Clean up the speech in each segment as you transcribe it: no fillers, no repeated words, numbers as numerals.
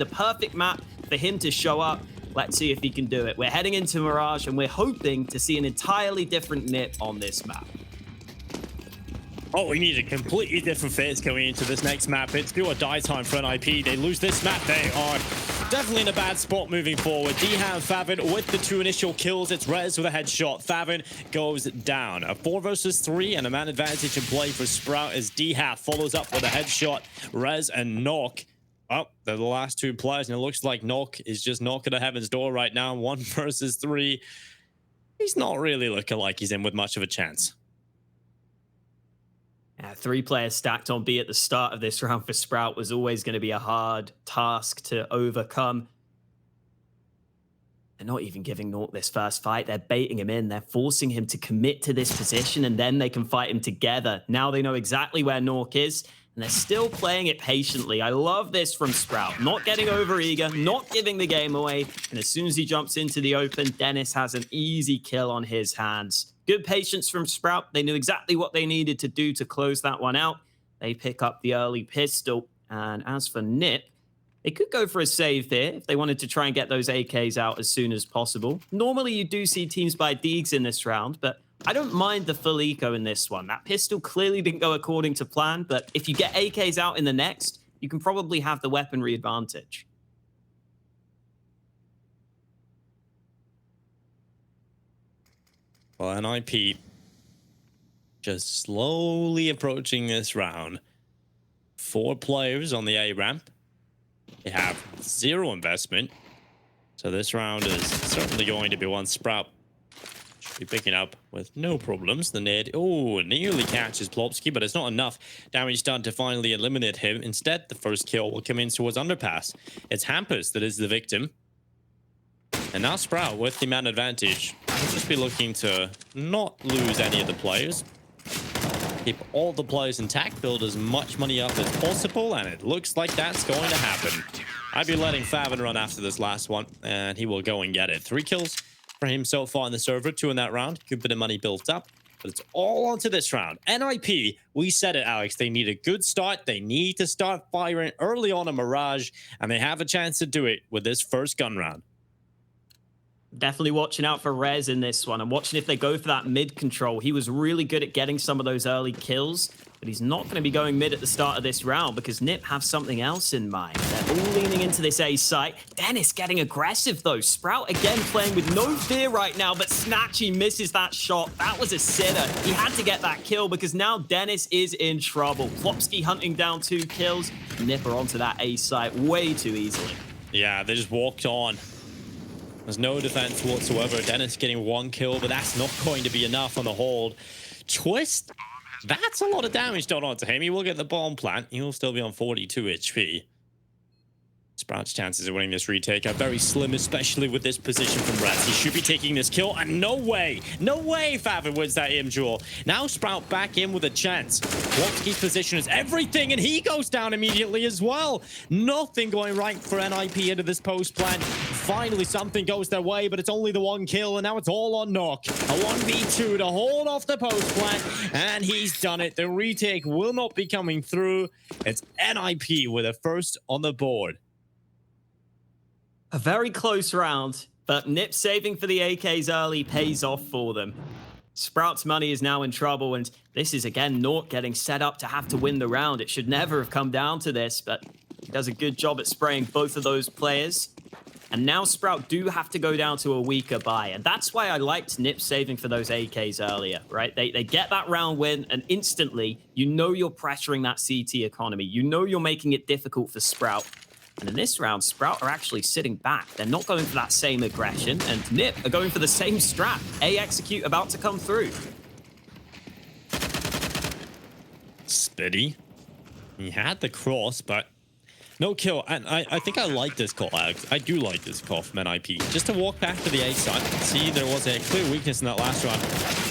the perfect map for him to show up. Let's see if he can do it. We're heading into Mirage, and we're hoping to see an entirely different Nip on this map. Oh, we need a completely different phase going into this next map. It's do or die time for NIP. They lose this map, they are definitely in a bad spot moving forward. Deham, Favin with the 2 initial kills. It's Rez with a headshot. Favin goes down. A 4 versus 3 and a man advantage in play for Sprout as Deham follows up with a headshot. Rez and Nok. Oh, they're the last 2 players, and it looks like Nok is just knocking at heaven's door right now. 1 versus 3. He's not really looking like he's in with much of a chance. 3 players stacked on B at the start of this round for Sprout was always going to be a hard task to overcome. They're not even giving Naught this first fight. They're baiting him in. They're forcing him to commit to this position, and then they can fight him together. Now they know exactly where Nork is, and they're still playing it patiently. I love this from Sprout. Not getting over-eager, not giving the game away, and as soon as he jumps into the open, Dennis has an easy kill on his hands. Good patience from Sprout. They knew exactly what they needed to do to close that one out. They pick up the early pistol. And as for Nip, they could go for a save here if they wanted to try and get those AKs out as soon as possible. Normally, you do see teams buy Deegs in this round, but I don't mind the full eco in this one. That pistol clearly didn't go according to plan, but if you get AKs out in the next, you can probably have the weaponry advantage. Well, NIP just slowly approaching this round. 4 players on the A ramp. They have 0 investment. So this round is certainly going to be one Sprout should be picking up with no problems. The nade, oh, nearly catches Plopsky, but it's not enough damage done to finally eliminate him. Instead, the first kill will come in towards Underpass. It's Hampus that is the victim. And now Sprout with the man advantage. We'll just be looking to not lose any of the players. Keep all the players intact, build as much money up as possible, and it looks like that's going to happen. I'd be letting Favin run after this last one, and he will go and get it. 3 kills for him so far in the server, 2 in that round. Good bit of money built up, but it's all onto this round. NIP, we said it, Alex. They need a good start. They need to start firing early on a Mirage, and they have a chance to do it with this first gun round. Definitely watching out for Rez in this one. I'm watching if they go for that mid control. He was really good at getting some of those early kills, but he's not going to be going mid at the start of this round because Nip have something else in mind. They're all leaning into this A site. Dennis getting aggressive though. Sprout again playing with no fear right now, but Snatchy misses that shot. That was a sitter. He had to get that kill because now Dennis is in trouble. Plopsky hunting down 2 kills. Nip are onto that A site way too easily. Yeah, they just walked on. There's no defense whatsoever. Dennis getting 1 kill, but that's not going to be enough on the hold. Twist, that's a lot of damage done onto him. He will get the bomb plant. He will still be on 42 HP. Sprout's chances of winning this retake are very slim, especially with this position from Rats. He should be taking this kill, and no way Favin wins that aim duel. Now Sprout back in with a chance. Wopski's position is everything, and he goes down immediately as well. Nothing going right for NIP into this post plant. Finally, something goes their way, but it's only the 1 kill, and now it's all on Nok. A 1v2 to hold off the post plant, and he's done it. The retake will not be coming through. It's NIP with a first on the board. A very close round, but Nip saving for the AKs early pays off for them. Sprout's money is now in trouble, and this is again Naught getting set up to have to win the round. It should never have come down to this, but he does a good job at spraying both of those players. And now Sprout do have to go down to a weaker buy, and that's why I liked Nip saving for those AKs earlier, right? They get that round win, and instantly, you know you're pressuring that CT economy. You know you're making it difficult for Sprout. And in this round, Sprout are actually sitting back. They're not going for that same aggression, and Nip are going for the same strat. A execute about to come through. Spitty. He had the cross, but no kill. And I think I like this call, Alex. I do like this call from NIP. Just to walk back to the A side. See, there was a clear weakness in that last round.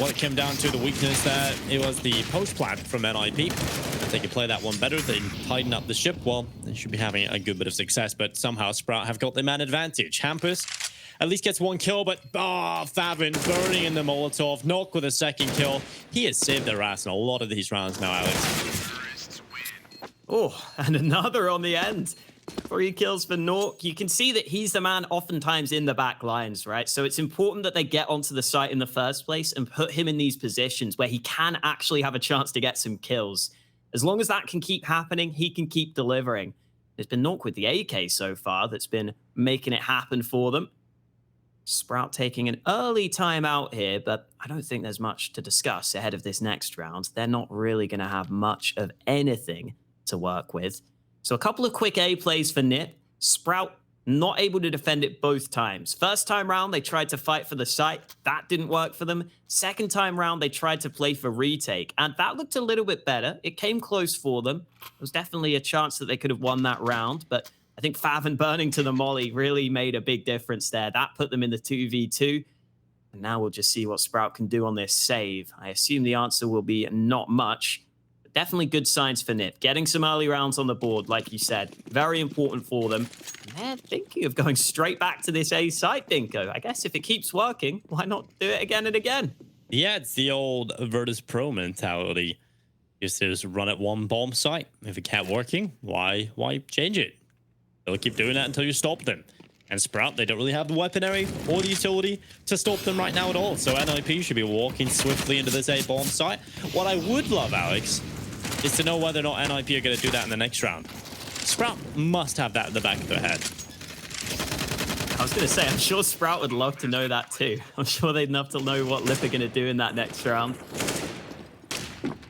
What it came down to, the weakness that it was the post plant from NIP. If they can play that one better, they tighten up the ship, well, they should be having a good bit of success, but somehow Sprout have got the man advantage. Hampus at least gets 1 kill, but Favin burning in the Molotov. Nok with a 2nd kill. He has saved their ass in a lot of these rounds now, Alex. Oh, and another on the end. 3 kills for Nork. You can see that he's the man oftentimes in the back lines, right? So it's important that they get onto the site in the first place and put him in these positions where he can actually have a chance to get some kills. As long as that can keep happening, he can keep delivering. It's been Nork with the AK so far that's been making it happen for them. Sprout taking an early timeout here, but I don't think there's much to discuss ahead of this next round. They're not really going to have much of anything to work with. So a couple of quick A plays for Nip. Sprout not able to defend it both times. First time round, they tried to fight for the site. That didn't work for them. Second time round, they tried to play for retake, and that looked a little bit better. It came close for them. There was definitely a chance that they could have won that round, but I think Favn burning to the molly really made a big difference there. That put them in the 2v2. And now we'll just see what Sprout can do on this save. I assume the answer will be not much. But definitely good signs for Nip. Getting some early rounds on the board, like you said. Very important for them. And they're thinking of going straight back to this A site, Dinko. I guess if it keeps working, why not do it again and again? Yeah, it's the old Virtus Pro mentality. Just run at one bomb site. If it can't working, why change it? They'll keep doing that until you stop them. And Sprout, they don't really have the weaponry or the utility to stop them right now at all. So NIP should be walking swiftly into this A-bomb site. What I would love, Alex, is to know whether or not NIP are going to do that in the next round. Sprout must have that in the back of their head. I was going to say, I'm sure Sprout would love to know that too. I'm sure they'd love to know what Lip are going to do in that next round.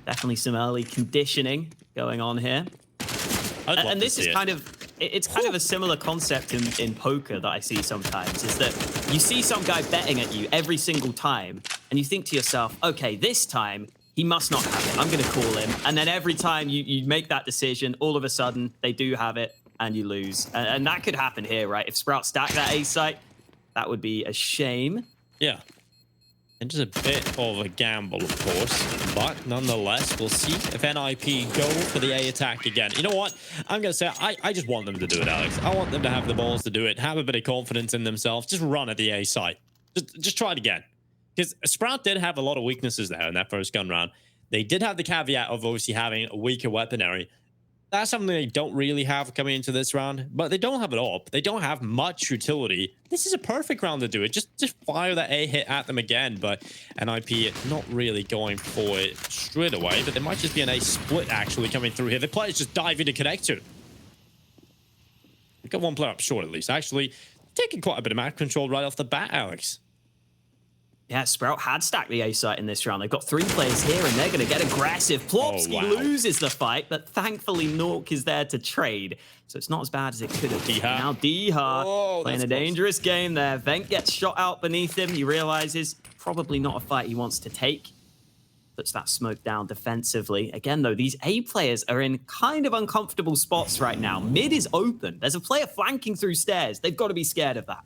Definitely some early conditioning going on here. And this is kind of... It's kind of a similar concept in poker that I see sometimes, is that you see some guy betting at you every single time, and you think to yourself, okay, this time, he must not have it. I'm going to call him. And then every time you make that decision, all of a sudden, they do have it, and you lose. And that could happen here, right? If Sprout stacked that A site, that would be a shame. Yeah. And just a bit of a gamble, of course. But nonetheless, we'll see if NIP go for the A attack again. You know what? I'm going to say, I just want them to do it, Alex. I want them to have the balls to do it. Have a bit of confidence in themselves. Just run at the A site. Just try it again. Because Sprout did have a lot of weaknesses there in that first gun round. They did have the caveat of obviously having a weaker weaponry. That's something they don't really have coming into this round, but they don't have it all. They don't have much utility. This is a perfect round to do it. Just fire that A hit at them again, but NIP not really going for it straight away, but there might just be an A split actually coming through here. The players just diving to connect to. We've got one player up short at least. Actually, taking quite a bit of map control right off the bat, Alex. Yeah, Sprout had stacked the A site in this round. They've got 3 players here, and they're going to get aggressive. Plopsky loses the fight, but thankfully Nork is there to trade. So it's not as bad as it could have been. Now Dihar playing a dangerous game there. Vent gets shot out beneath him. He realizes probably not a fight he wants to take. Puts that smoke down defensively. Again, though, these A players are in kind of uncomfortable spots right now. Mid is open. There's a player flanking through stairs. They've got to be scared of that.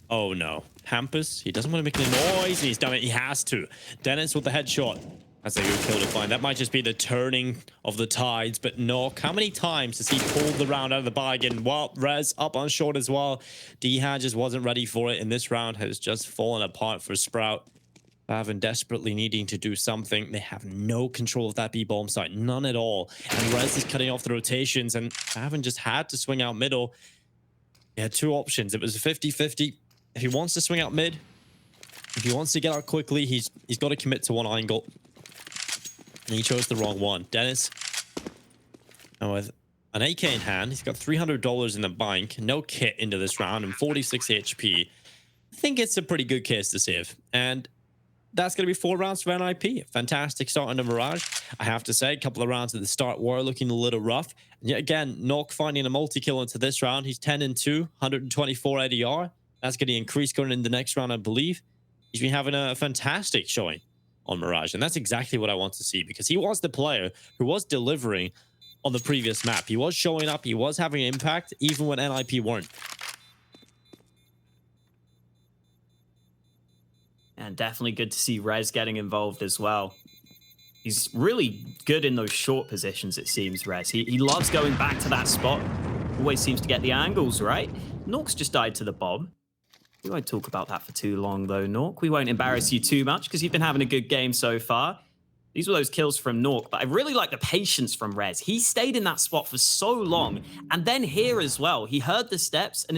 Oh no. Hampus, he doesn't want to make any noise, and he's done it. He has to. Dennis with the headshot. That's a good kill to find. That might just be the turning of the tides, but Nork, how many times has he pulled the round out of the bargain? Well, Rez up on short as well. Dihar just wasn't ready for it, and this round has just fallen apart for Sprout. Favn desperately needing to do something. They have no control of that B-bomb site, none at all. And Rez is cutting off the rotations, and Favn just had to swing out middle. He had 2 options. It was a 50-50. If he wants to swing out mid, if he wants to get out quickly, he's got to commit to one angle. And he chose the wrong one. Dennis, now with an AK in hand, he's got $300 in the bank, no kit into this round, and 46 HP. I think it's a pretty good case to save. And that's going to be 4 rounds for NIP. Fantastic start into Mirage. I have to say, a couple of rounds at the start were looking a little rough. And yet again, Nork finding a multi-kill into this round. He's 10-2, 124 ADR. That's going to increase going into the next round, I believe. He's been having a fantastic showing on Mirage, and that's exactly what I want to see, because he was the player who was delivering on the previous map. He was showing up, he was having an impact, even when NIP weren't. And definitely good to see Rez getting involved as well. He's really good in those short positions, it seems, Rez. He loves going back to that spot. Always seems to get the angles right. Nork's just died to the bomb. We won't talk about that for too long, though, Nork. We won't embarrass you too much because you've been having a good game so far. These were those kills from Nork, but I really like the patience from Rez. He stayed in that spot for so long, and then here as well, he heard the steps, and